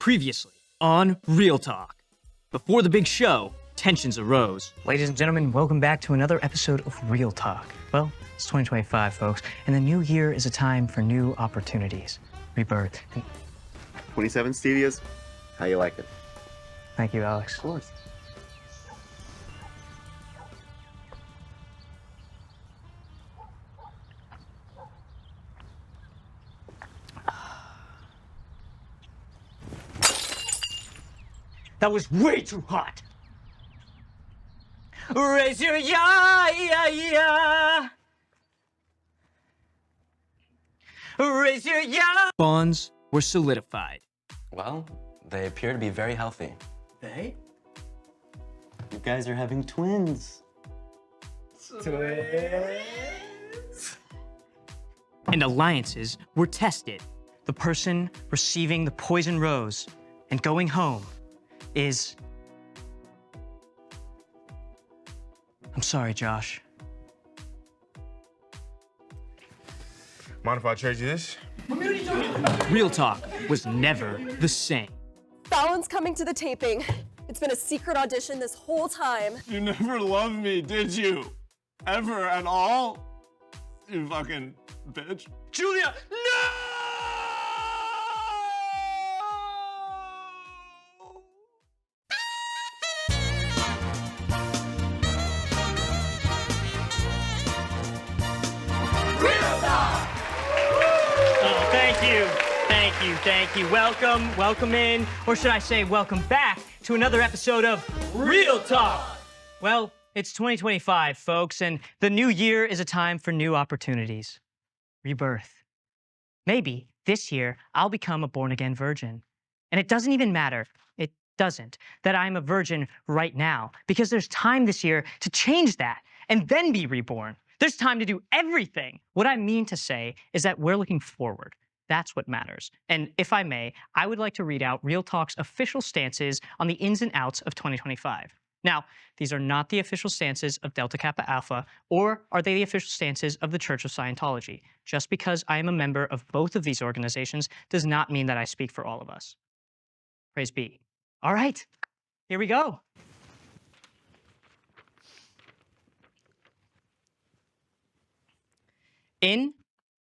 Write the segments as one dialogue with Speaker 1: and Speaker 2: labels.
Speaker 1: Previously on Real Talk. Before the big show, tensions arose.
Speaker 2: Ladies and gentlemen, welcome back to another episode of Real Talk. Well, it's 2025, folks, and the new year is a time for new opportunities, rebirth, and
Speaker 3: 27 Stevias. How you like it?
Speaker 2: thank you, Alex.
Speaker 3: Of course.
Speaker 2: That was way too hot. Raise your ya. Raise your ya.
Speaker 1: Bonds were solidified.
Speaker 4: Well, they appear to be very healthy.
Speaker 2: They?
Speaker 4: You guys are having twins.
Speaker 1: And alliances were tested.
Speaker 2: The person receiving the poison rose and going home is... I'm sorry, Josh.
Speaker 5: Mind if I trade you this?
Speaker 1: Real Talk was never the same.
Speaker 6: Fallon's coming to the taping. It's been a secret audition this whole time.
Speaker 5: You never loved me, did you? Ever at all? You fucking bitch.
Speaker 2: Julia, no! Thank you. Welcome in, or should I say welcome back to another episode of Real Talk. Well, it's 2025, folks, and the new year is a time for new opportunities. Rebirth. Maybe this year I'll become a born-again virgin. And it doesn't even matter, it doesn't, that I'm a virgin right now, because there's time this year to change that and then be reborn. There's time to do everything. What I mean to say is that we're looking forward. That's what matters. And if I may, I would like to read out Real Talk's official stances on the ins and outs of 2025. Now, these are not the official stances of Delta Kappa Alpha, or are they the official stances of the Church of Scientology? Just because I am a member of both of these organizations does not mean that I speak for all of us. Praise be. All right, here we go. In,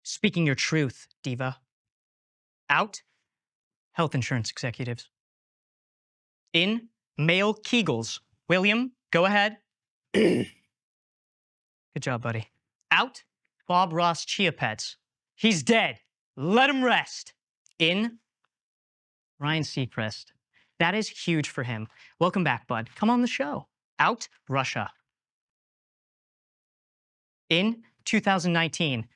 Speaker 2: speaking your truth, diva. Out, health insurance executives. In, male Kegels. William, go ahead. Good job, buddy. Out, Bob Ross Chia Pets. He's dead. Let him rest. In, Ryan Seacrest. That is huge for him. Welcome back, bud. Come on the show. Out, Russia. In, 2019.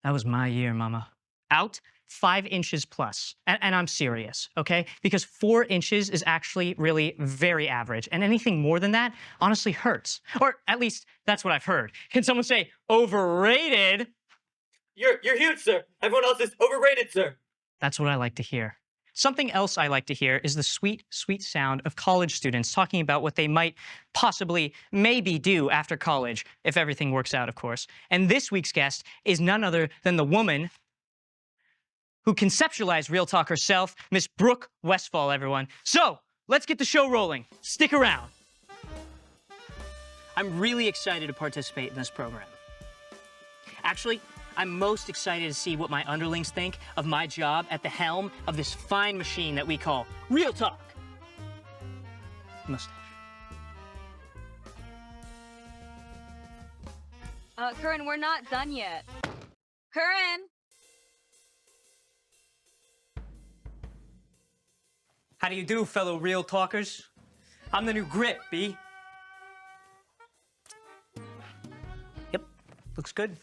Speaker 2: That was my year, mama. Out, 5 inches plus. And I'm serious, okay? Because 4 inches is actually really very average. And anything more than that honestly hurts. Or at least that's what I've heard. Can someone say overrated?
Speaker 7: You're huge, sir. Everyone else is overrated, sir.
Speaker 2: That's what I like to hear. Something else I like to hear is the sweet, sweet sound of college students talking about what they might possibly, maybe do after college, if everything works out, of course. And this week's guest is none other than the woman who conceptualized Real Talk herself, Miss Brooke Westphal, everyone. So, let's get the show rolling. Stick around. I'm really excited to participate in this program. Actually, I'm most excited to see what my underlings think of my job at the helm of this fine machine that we call Real Talk. Mustache.
Speaker 8: Curran, we're not done yet. Curran!
Speaker 2: How do you do, fellow Real Talkers? I'm the new grip, B. Yep, looks good.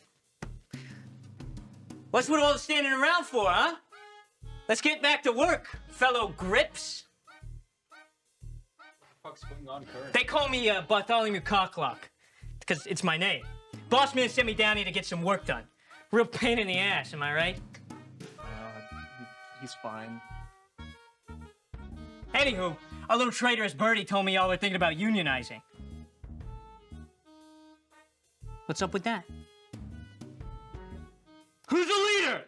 Speaker 2: What's with all the standing around for, huh? Let's get back to work, fellow grips.
Speaker 5: What's going on, Curran?
Speaker 2: They call me Bartholomew Cocklock, because it's my name. Boss man sent me down here to get some work done. Real pain in the ass, am I right?
Speaker 5: He's fine.
Speaker 2: Anywho, our little traitorous birdie told me y'all were thinking about unionizing. What's up with that? Who's the leader?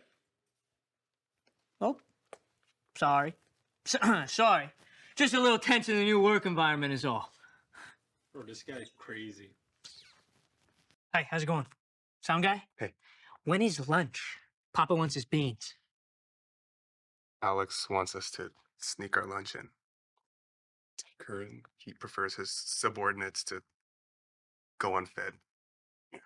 Speaker 2: Oh, sorry. Sorry. Just a little tense in the new work environment is all.
Speaker 5: Bro, this guy's crazy.
Speaker 2: Hey, how's it going? Sound guy?
Speaker 9: Hey.
Speaker 2: When is lunch? Papa wants his beans.
Speaker 9: Alex wants us to sneak our lunch in. Curran, he prefers his subordinates to go unfed. He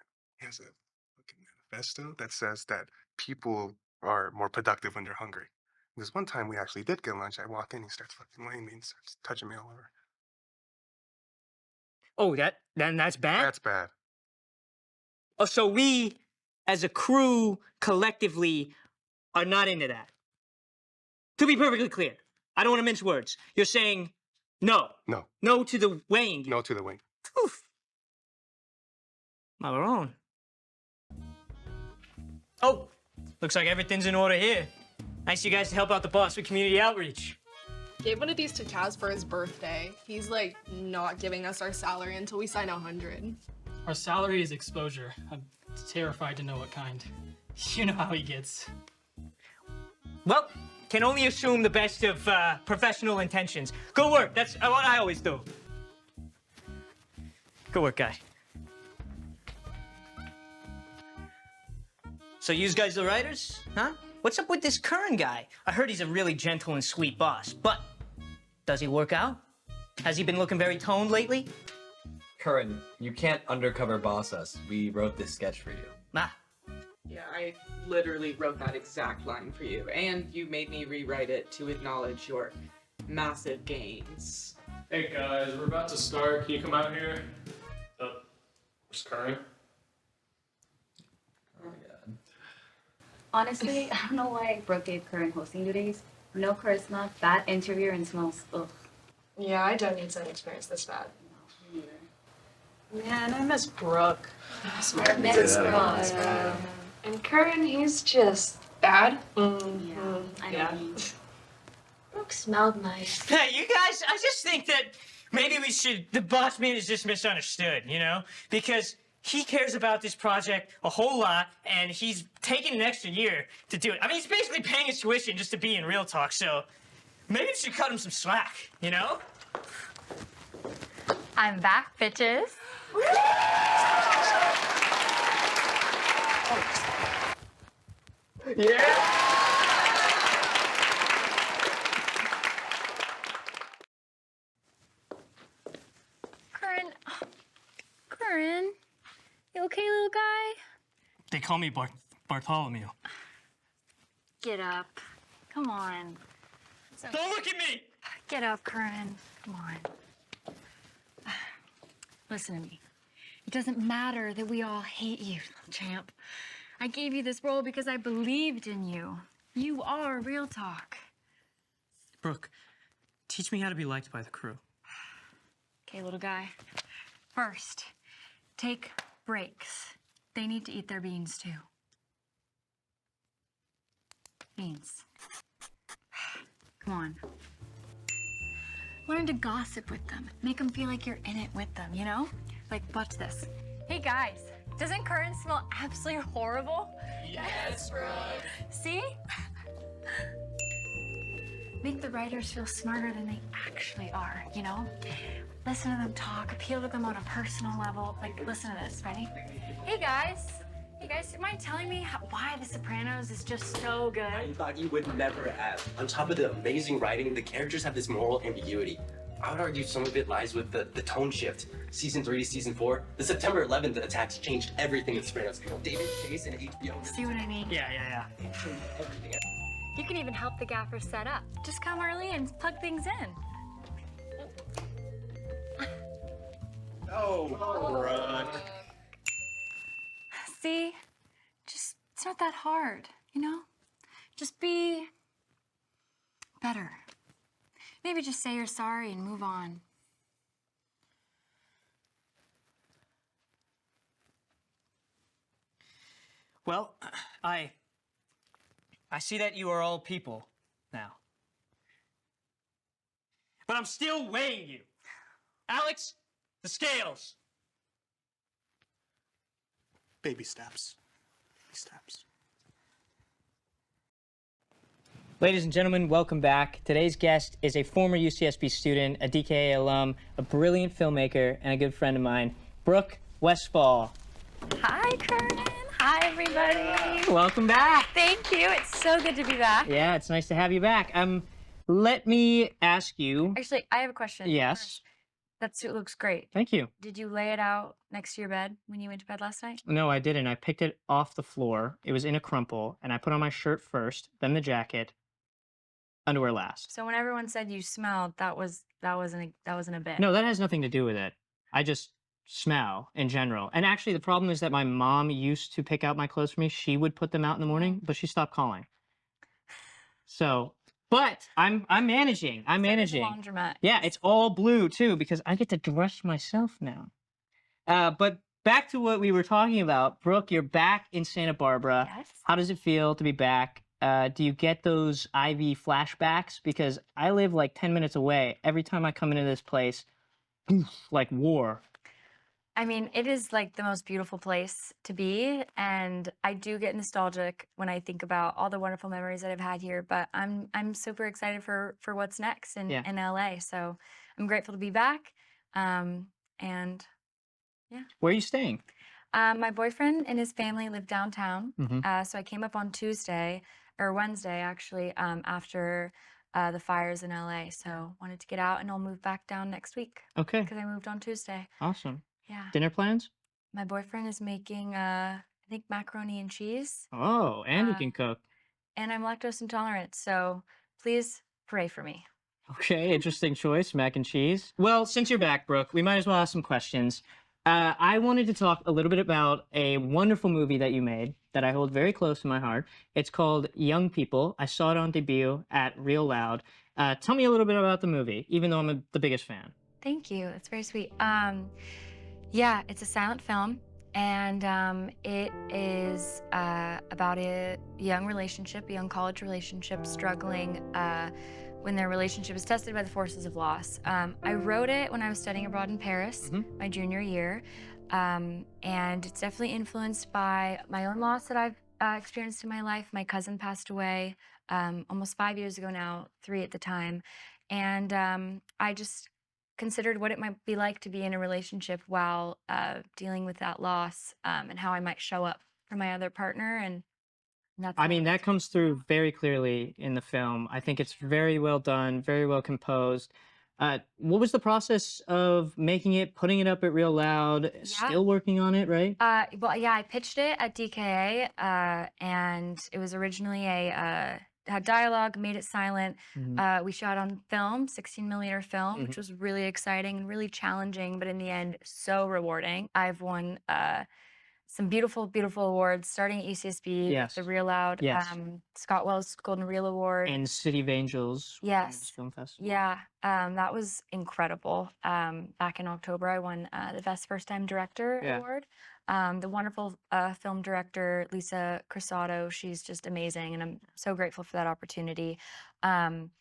Speaker 9: has a fucking manifesto that says that people are more productive when they're hungry. This one time we actually did get lunch. I walk in, he starts fucking laying me and starts touching me all over.
Speaker 2: Oh, that's bad?
Speaker 9: That's bad.
Speaker 2: Oh, so we, as a crew, collectively, are not into that. To be perfectly clear, I don't want to mince words. You're saying no.
Speaker 9: No.
Speaker 2: No to the weighing.
Speaker 9: No to the wing.
Speaker 2: Oof. Maroon. Oh, looks like everything's in order here. Nice you guys to help out the boss with community outreach.
Speaker 10: Gave one of these to Chaz for his birthday. He's like not giving us our salary until we sign 100.
Speaker 11: Our salary is exposure. I'm terrified to know what kind. You know how he gets.
Speaker 2: Well, can only assume the best of professional intentions. Good work. That's what I always do. Good work, guy. So you guys the writers, huh? What's up with this Curran guy? I heard he's a really gentle and sweet boss, but does he work out? Has he been looking very toned lately?
Speaker 7: Curran, you can't undercover boss us. We wrote this sketch for you.
Speaker 2: Ah,
Speaker 12: Yeah, I literally wrote that exact line for you, and you made me rewrite it to acknowledge your massive gains.
Speaker 11: Hey guys, we're about to start. Can you come out here? Where's Curran?
Speaker 7: Oh my god.
Speaker 8: Honestly, I don't know why Brooke gave Curran hosting duties. No charisma, bad interviewer, and smells. Ugh.
Speaker 10: Yeah, I don't need some experience this bad.
Speaker 8: No, me neither.
Speaker 10: Man, I miss Brooke.
Speaker 8: I miss Brooke.
Speaker 10: And Curran, he's just bad.
Speaker 8: Yeah, I know.
Speaker 10: Brooke smelled nice.
Speaker 2: hey, you guys, I just think that maybe the boss man is just misunderstood, you know? Because he cares about this project a whole lot, and he's taking an extra year to do it. I mean, he's basically paying his tuition just to be in Real Talk, so maybe we should cut him some slack, you know?
Speaker 8: I'm back, bitches.
Speaker 13: Curran, you okay, little guy?
Speaker 11: They call me Bartholomew.
Speaker 13: Get up. Come on.
Speaker 2: Don't look at me!
Speaker 13: Get up, Curran. Come on. Listen to me. It doesn't matter that we all hate you, champ. I gave you this role because I believed in you. You are Real Talk.
Speaker 11: Brooke, teach me how to be liked by the crew.
Speaker 13: Okay, little guy. First, take breaks. They need to eat their beans, too. Beans. Come on. Learn to gossip with them. Make them feel like you're in it with them, you know? Like, watch this. Hey, guys. Doesn't Curran smell absolutely horrible?
Speaker 11: Yes, bro.
Speaker 13: See? Make the writers feel smarter than they actually are, you know? Listen to them talk, appeal to them on a personal level. Like, listen to this, ready? Hey, guys. Hey, guys, do you mind telling me why The Sopranos is just so good?
Speaker 14: I thought you would never ask. On top of the amazing writing, the characters have this moral ambiguity. I would argue some of it lies with the tone shift. Season 3 to Season 4, the September 11th attacks changed everything in The Sopranos. David Chase and HBO.
Speaker 13: See what I mean?
Speaker 2: Yeah.
Speaker 14: They changed everything.
Speaker 13: You can even help the Gaffer set up. Just come early and plug things in.
Speaker 5: Oh, Brooke.
Speaker 13: See? Just, it's not that hard, you know? Just be better. Maybe just say you're sorry and move on.
Speaker 2: Well, I see that you are all people now. But I'm still weighing you. Alex, the scales.
Speaker 9: Baby steps. Baby steps.
Speaker 2: Ladies and gentlemen, welcome back. Today's guest is a former UCSB student, a DKA alum, a brilliant filmmaker, and a good friend of mine, Brooke Westphal.
Speaker 13: Hi, Curran. Hi, everybody.
Speaker 2: Welcome back.
Speaker 13: Thank you. It's so good to be back.
Speaker 2: Yeah, it's nice to have you back. Let me ask you.
Speaker 13: Actually, I have a question.
Speaker 2: Yes.
Speaker 13: First. That suit looks great.
Speaker 2: Thank you.
Speaker 13: Did you lay it out next to your bed when you went to bed last night?
Speaker 2: No, I didn't. I picked it off the floor. It was in a crumple, and I put on my shirt first, then the jacket, underwear last.
Speaker 13: So when everyone said you smelled, that wasn't a bit.
Speaker 2: No, that has nothing to do with it. I just smell in general. And actually, the problem is that my mom used to pick out my clothes for me. She would put them out in the morning, but she stopped calling. So, but I'm managing. I'm managing.
Speaker 13: Laundromat.
Speaker 2: Yeah, it's all blue too because I get to dress myself now. But back to what we were talking about, Brooke. You're back in Santa Barbara.
Speaker 13: Yes.
Speaker 2: How does it feel to be back? Do you get those IV flashbacks? Because I live like 10 minutes away. Every time I come into this place, like war.
Speaker 13: I mean, it is like the most beautiful place to be, and I do get nostalgic when I think about all the wonderful memories that I've had here. But I'm super excited for what's next in LA. So I'm grateful to be back, and yeah.
Speaker 2: Where are you staying?
Speaker 13: My boyfriend and his family live downtown,
Speaker 2: Mhm.
Speaker 13: so I came up on Wednesday actually, after the fires in LA. So wanted to get out, and I'll move back down next week.
Speaker 2: Okay.
Speaker 13: Because I moved on Tuesday.
Speaker 2: Awesome.
Speaker 13: Yeah.
Speaker 2: Dinner plans?
Speaker 13: My boyfriend is making, I think, macaroni and cheese,
Speaker 2: Oh, and you can cook.
Speaker 13: and I'm lactose intolerant, so please pray for me.
Speaker 2: Okay, interesting choice, mac and cheese. Well, since you're back, Brooke, we might as well ask some questions. I wanted to talk a little bit about a wonderful movie that you made that I hold very close to my heart. It's called Young People. I saw it on debut at Real Loud. Tell me a little bit about the movie, even though I'm the biggest fan.
Speaker 13: Thank you. That's very sweet. Yeah, it's a silent film, and it is about a young relationship, a young college relationship, struggling when their relationship is tested by the forces of loss. I wrote it when I was studying abroad in Paris, my junior year, and it's definitely influenced by my own loss that I've experienced in my life. My cousin passed away almost 5 years ago now, 3 at the time, and I just considered what it might be like to be in a relationship while dealing with that loss, and how I might show up for my other partner. And that's
Speaker 2: I mean, that comes through very clearly in the film. I think it's very well done, very well composed. What was the process of making it, putting it up at Real Loud, still working on it, right?
Speaker 13: Well, yeah, I pitched it at DKA, and it was originally had dialogue, made it silent. We shot on film, 16mm film, which was really exciting and really challenging, but in the end, so rewarding. I've won some beautiful, beautiful awards, starting at UCSB,
Speaker 2: Yes.
Speaker 13: the Real Loud,
Speaker 2: Yes.
Speaker 13: Scott Wells Golden Reel Award.
Speaker 2: And City of Angels.
Speaker 13: Yes.
Speaker 2: Film Festival.
Speaker 13: Yeah, that was incredible. Back in October, I won the Best First Time Director Award. The wonderful film director, Lisa Crisato, she's just amazing, and I'm so grateful for that opportunity. And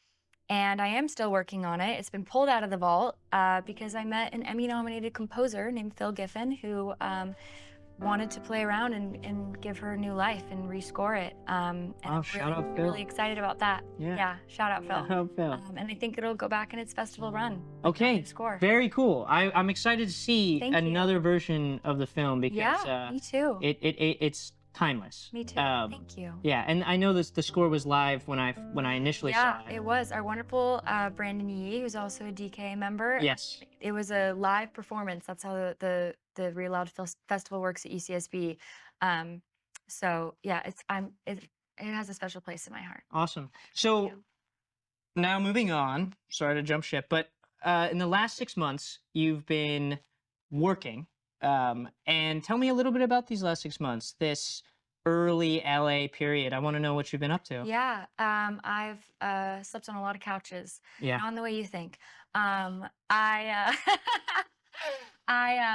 Speaker 13: I am still working on it. It's been pulled out of the vault because I met an Emmy-nominated composer named Phil Giffen, who wanted to play around and give her new life and rescore it. And I'm
Speaker 2: shout out
Speaker 13: really,
Speaker 2: Phil.
Speaker 13: really excited about that.
Speaker 2: Yeah.
Speaker 13: Shout out Phil.
Speaker 2: Shout out Phil.
Speaker 13: And I think it'll go back in its festival run.
Speaker 2: Okay,
Speaker 13: Score.
Speaker 2: very cool. I'm excited to see
Speaker 13: Thank you.
Speaker 2: another version of the film because
Speaker 13: Yeah, me too.
Speaker 2: it's timeless.
Speaker 13: Me too. Thank you.
Speaker 2: Yeah, and I know the score was live when I initially saw it.
Speaker 13: Yeah, it was. Our wonderful Brandon Yee, who's also a DK member.
Speaker 2: Yes.
Speaker 13: It was a live performance. That's how the Real Loud Festival works at UCSB. So yeah, it has a special place in my heart.
Speaker 2: Awesome. So now moving on, sorry to jump ship, but in the last 6 months, you've been working. And tell me a little bit about these last 6 months, this early LA period. I want to know what you've been up to.
Speaker 13: Yeah, I've slept on a lot of couches.
Speaker 2: Yeah.
Speaker 13: Not in the way you think. I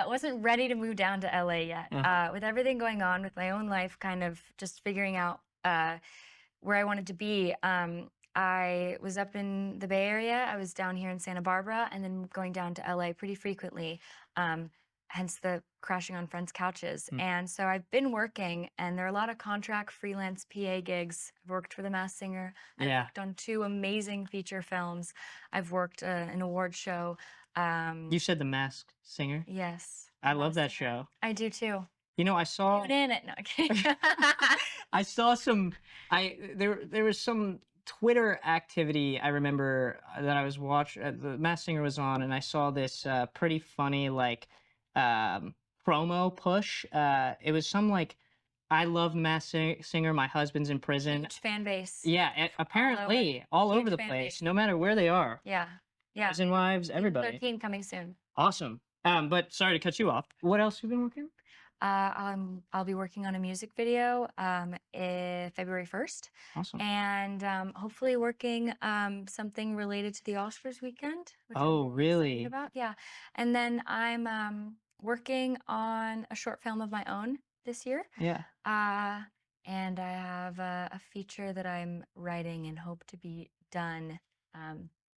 Speaker 13: wasn't ready to move down to LA yet. With everything going on with my own life, kind of just figuring out where I wanted to be. I was up in the Bay Area. I was down here in Santa Barbara, and then going down to LA pretty frequently. Hence the crashing on friends' couches. And so I've been working, and there are a lot of contract freelance PA gigs. I've worked for The Masked Singer. I've worked on 2 amazing feature films. I've worked an award show.
Speaker 2: You said The Masked Singer?
Speaker 13: Yes.
Speaker 2: I love that show.
Speaker 13: I do too.
Speaker 2: You know, I saw.
Speaker 13: Tune in it. No, okay.
Speaker 2: I saw some. There was some Twitter activity I remember that I was watching. The Masked Singer was on, and I saw this pretty funny like promo push. It was some like, I love The Masked Singer. My husband's in prison.
Speaker 13: Huge fan base.
Speaker 2: Yeah, apparently all over the place, no matter where they are.
Speaker 13: Yeah. Yeah.
Speaker 2: Prison wives, everybody.
Speaker 13: 13 coming soon.
Speaker 2: Awesome. But sorry to cut you off. What else have you been working on?
Speaker 13: I'll be working on a music video February 1st.
Speaker 2: Awesome.
Speaker 13: And hopefully working something related to the Oscars weekend. Which
Speaker 2: Oh,
Speaker 13: I'm
Speaker 2: really?
Speaker 13: excited about. Yeah. And then I'm working on a short film of my own this year.
Speaker 2: Yeah.
Speaker 13: And I have a feature that I'm writing and hope to be done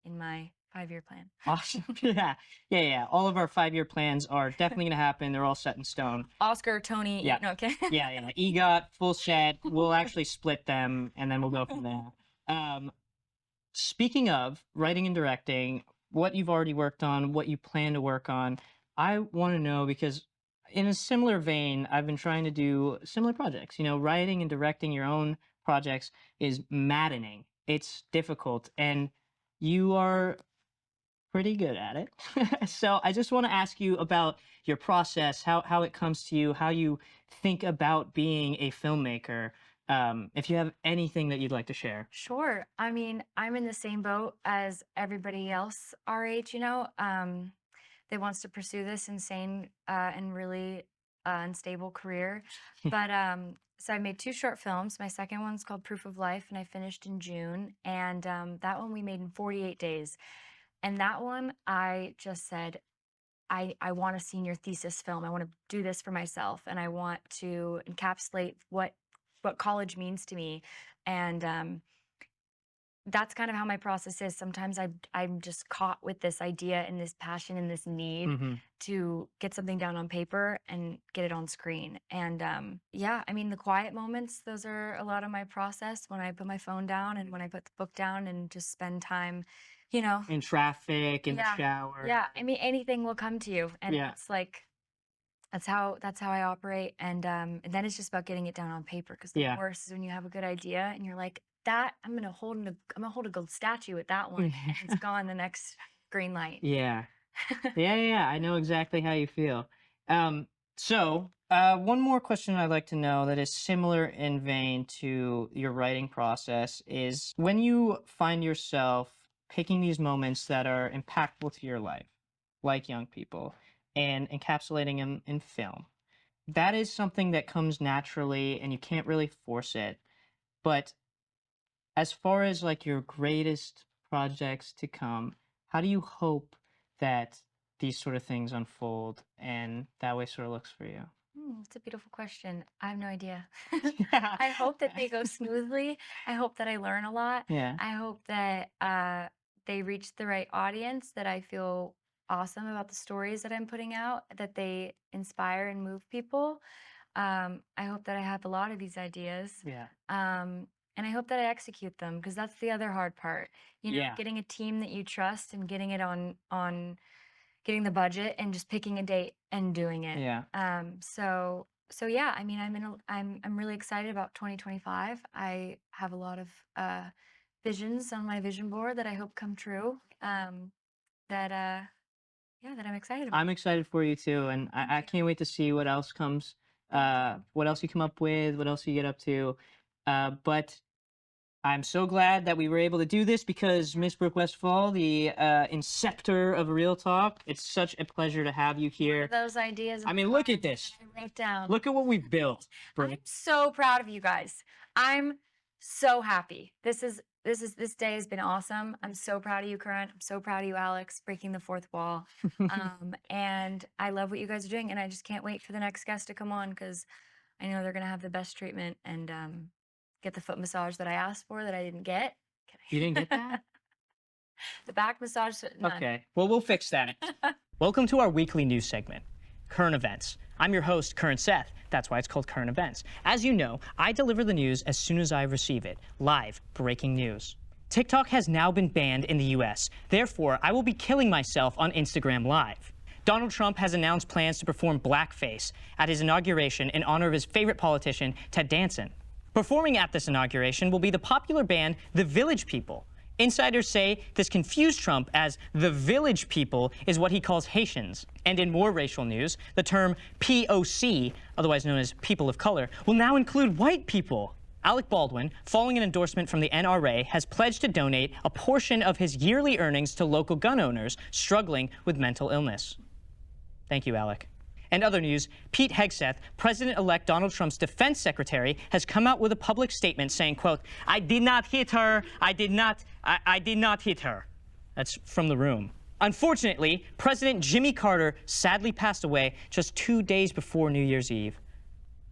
Speaker 13: in my 5-year plan.
Speaker 2: Awesome. Yeah. All of our 5-year plans are definitely going to happen. They're all set in stone.
Speaker 13: Oscar, Tony.
Speaker 2: Yeah.
Speaker 13: No, okay.
Speaker 2: Yeah. EGOT, full set. We'll actually split them, and then we'll go from there. Speaking of writing and directing, what you've already worked on, what you plan to work on, I want to know, because in a similar vein, I've been trying to do similar projects. You know, writing and directing your own projects is maddening. It's difficult, and you are pretty good at it. So I just want to ask you about your process, how it comes to you, how you think about being a filmmaker. If you have anything that you'd like to share.
Speaker 13: Sure. I mean, I'm in the same boat as everybody else our age, you know, that wants to pursue this insane and really unstable career. But so I made 2 short films. My second one's called Proof of Life, and I finished in June. And that one we made in 48 days. And that one, I just said, I want a senior thesis film. I want to do this for myself, and I want to encapsulate what college means to me. And that's kind of how my process is. Sometimes I'm just caught with this idea and this passion and this need to get something down on paper and get it on screen. And yeah, I mean, the quiet moments, those are a lot of my process, when I put my phone down and when I put the book down and just spend time, you know,
Speaker 2: in traffic, in the shower.
Speaker 13: Yeah, I mean, anything will come to you, and it's like, that's how I operate. And then it's just about getting it down on paper, because the worst is when you have a good idea and you're like, that I'm gonna hold a gold statue at that one, and it's gone the next green light.
Speaker 2: Yeah. I know exactly how you feel. So one more question I'd like to know that is similar in vein to your writing process is, when you find yourself picking these moments that are impactful to your life, like young people, and encapsulating them in film, that is something that comes naturally and you can't really force it. But as far as like your greatest projects to come, how do you hope that these sort of things unfold and that way sort of looks for you?
Speaker 13: It's a beautiful question. I have no idea. I hope that they go smoothly. I hope that I learn a lot.
Speaker 2: Yeah.
Speaker 13: I hope that they reach the right audience, that I feel awesome about the stories that I'm putting out, that they inspire and move people. I hope that I have a lot of these ideas.
Speaker 2: Yeah.
Speaker 13: And I hope that I execute them, because that's the other hard part. You know, getting a team that you trust and getting it on getting the budget and just picking a date and doing it.
Speaker 2: Yeah.
Speaker 13: So yeah, I mean, I'm really excited about 2025. I have a lot of visions on my vision board that I hope come true. That I'm excited about.
Speaker 2: I'm excited for you too, and I can't wait to see what else comes, what else you come up with, what else you get up to. But I'm so glad that we were able to do this, because Miss Brooke Westphal, the inceptor of Real Talk, it's such a pleasure to have you here.
Speaker 13: Those ideas.
Speaker 2: I mean, look at this.
Speaker 13: I wrote down.
Speaker 2: Look at what we've built, Brooke.
Speaker 13: I'm so proud of you guys. I'm so happy. This day has been awesome. I'm so proud of you, Curran. I'm so proud of you, Alex, breaking the fourth wall. And I love what you guys are doing, and I just can't wait for the next guest to come on, because I know they're gonna have the best treatment and get the foot massage that I asked for that I didn't get.
Speaker 2: You didn't get that?
Speaker 13: The back massage, none.
Speaker 2: Okay, well, we'll fix that. Welcome to our weekly news segment, Current Events. I'm your host, Curran Seth. That's why it's called Current Events. As you know, I deliver the news as soon as I receive it. Live, breaking news. TikTok has now been banned in the US. Therefore, I will be killing myself on Instagram Live. Donald Trump has announced plans to perform blackface at his inauguration in honor of his favorite politician, Ted Danson. Performing at this inauguration will be the popular band The Village People. Insiders say this confused Trump as the Village People is what he calls Haitians. And in more racial news, the term POC, otherwise known as people of color, will now include white people. Alec Baldwin, following an endorsement from the NRA, has pledged to donate a portion of his yearly earnings to local gun owners struggling with mental illness. Thank you, Alec. And other news, Pete Hegseth, President-elect Donald Trump's defense secretary, has come out with a public statement saying, quote, I did not hit her, I did not hit her. That's from The Room. Unfortunately, President Jimmy Carter sadly passed away just 2 days before New Year's Eve.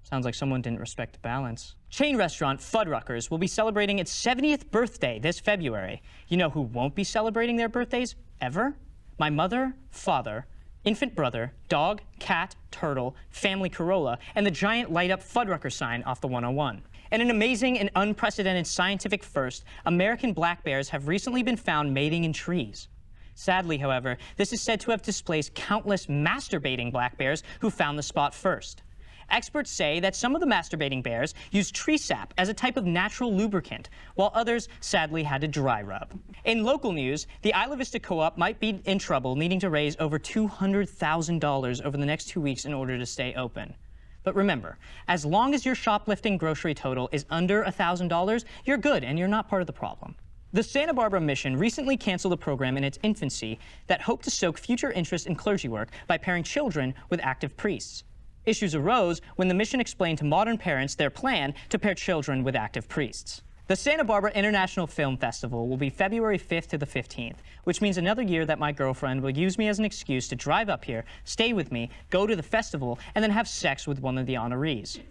Speaker 2: Sounds like someone didn't respect the balance. Chain restaurant Fuddruckers will be celebrating its 70th birthday this February. You know who won't be celebrating their birthdays ever? My mother, father, infant brother, dog, cat, turtle, family Corolla, and the giant light-up Fuddrucker sign off the 101. In an amazing and unprecedented scientific first, American black bears have recently been found mating in trees. Sadly, however, this is said to have displaced countless masturbating black bears who found the spot first. Experts say that some of the masturbating bears use tree sap as a type of natural lubricant, while others sadly had to dry rub. In local news, the Isla Vista Co-op might be in trouble, needing to raise over $200,000 over the next 2 weeks in order to stay open. But remember, as long as your shoplifting grocery total is under $1,000, you're good and you're not part of the problem. The Santa Barbara Mission recently canceled a program in its infancy that hoped to stoke future interest in clergy work by pairing children with active priests. Issues arose when the mission explained to modern parents their plan to pair children with active priests. The Santa Barbara International Film Festival will be February 5th to the 15th, which means another year that my girlfriend will use me as an excuse to drive up here, stay with me, go to the festival, and then have sex with one of the honorees.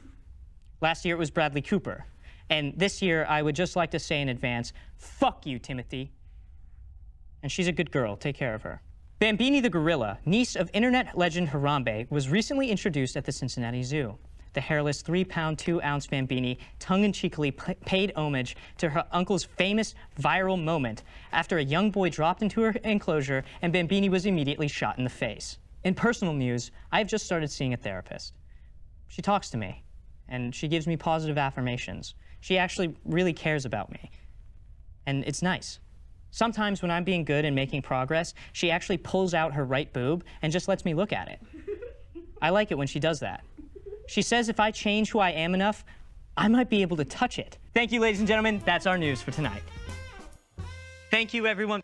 Speaker 2: Last year it was Bradley Cooper. And this year I would just like to say in advance, fuck you, Timothy. And she's a good girl. Take care of her. Bambini the gorilla, niece of internet legend Harambe, was recently introduced at the Cincinnati Zoo. The hairless 3-pound, 2-ounce Bambini tongue-in-cheekily paid homage to her uncle's famous viral moment after a young boy dropped into her enclosure and Bambini was immediately shot in the face. In personal news, I have just started seeing a therapist. She talks to me, and she gives me positive affirmations. She actually really cares about me, and it's nice. Sometimes when I'm being good and making progress, she actually pulls out her right boob and just lets me look at it. I like it when she does that. She says if I change who I am enough, I might be able to touch it. Thank you, ladies and gentlemen. That's our news for tonight. Thank you, everyone.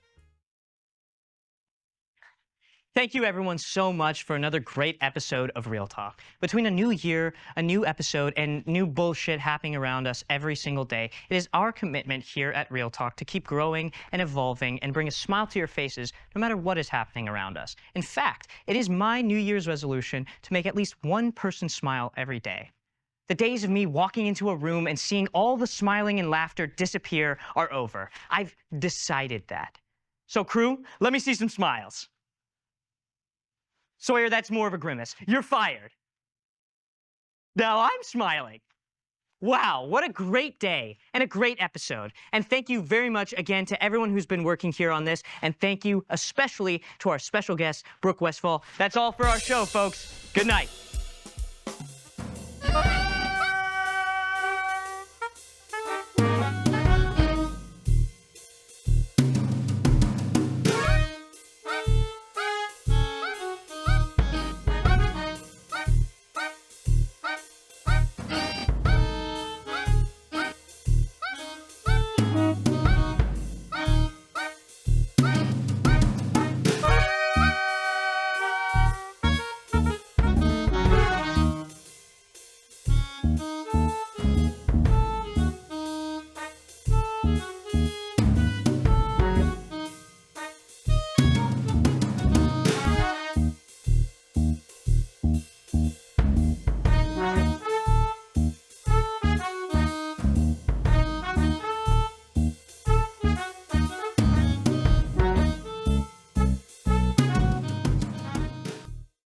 Speaker 2: Thank you, everyone, so much for another great episode of Real Talk. Between a new year, a new episode, and new bullshit happening around us every single day, it is our commitment here at Real Talk to keep growing and evolving and bring a smile to your faces no matter what is happening around us. In fact, it is my New Year's resolution to make at least one person smile every day. The days of me walking into a room and seeing all the smiling and laughter disappear are over. I've decided that. So, crew, let me see some smiles. Sawyer, that's more of a grimace. You're fired. Now I'm smiling. Wow, what a great day and a great episode. And thank you very much again to everyone who's been working here on this. And thank you especially to our special guest, Brooke Westphal. That's all for our show, folks. Good night.